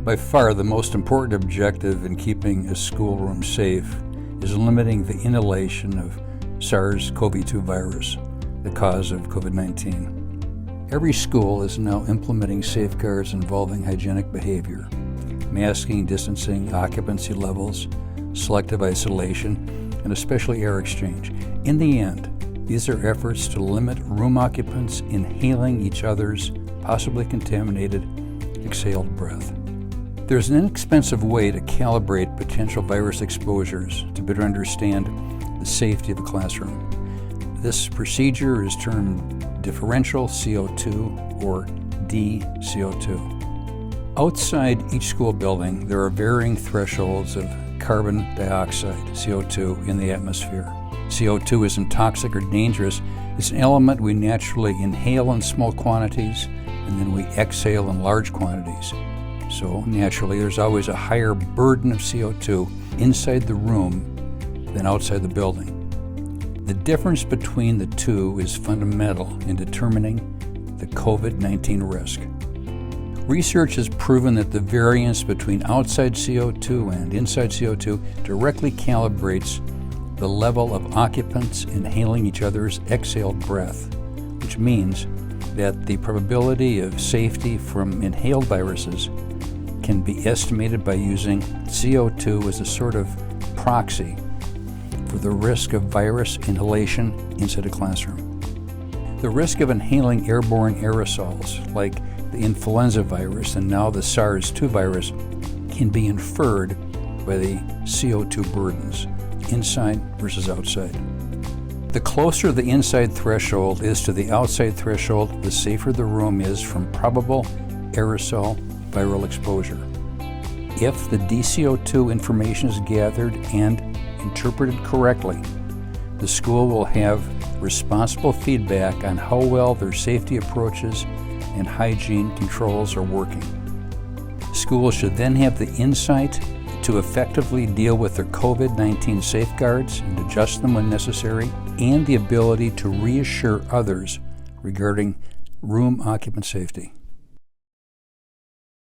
By far, the most important objective in keeping a schoolroom safe is limiting the inhalation of SARS-CoV-2 virus, the cause of COVID-19. Every school is now implementing safeguards involving hygienic behavior, masking, distancing, occupancy levels, selective isolation, and especially air exchange. In the end, these are efforts to limit room occupants inhaling each other's possibly contaminated exhaled breath. There's an inexpensive way to calibrate potential virus exposures to better understand the safety of a classroom. This procedure is termed differential CO2 or DC02. Outside each school building, there are varying thresholds of carbon dioxide, CO2, in the atmosphere. CO2 isn't toxic or dangerous. It's an element we naturally inhale in small quantities and then we exhale in large quantities. So naturally, there's always a higher burden of CO2 inside the room than outside the building. The difference between the two is fundamental in determining the COVID-19 risk. Research has proven that the variance between outside CO2 and inside CO2 directly calibrates the level of occupants inhaling each other's exhaled breath, which means that the probability of safety from inhaled viruses can be estimated by using CO2 as a sort of proxy for the risk of virus inhalation inside a classroom. The risk of inhaling airborne aerosols like the influenza virus and now the SARS-2 virus can be inferred by the CO2 burdens, inside versus outside. The closer the inside threshold is to the outside threshold, the safer the room is from probable aerosol viral exposure. If the DC02 information is gathered and interpreted correctly, the school will have responsible feedback on how well their safety approaches and hygiene controls are working. Schools should then have the insight to effectively deal with their COVID-19 safeguards and adjust them when necessary, and the ability to reassure others regarding room occupant safety.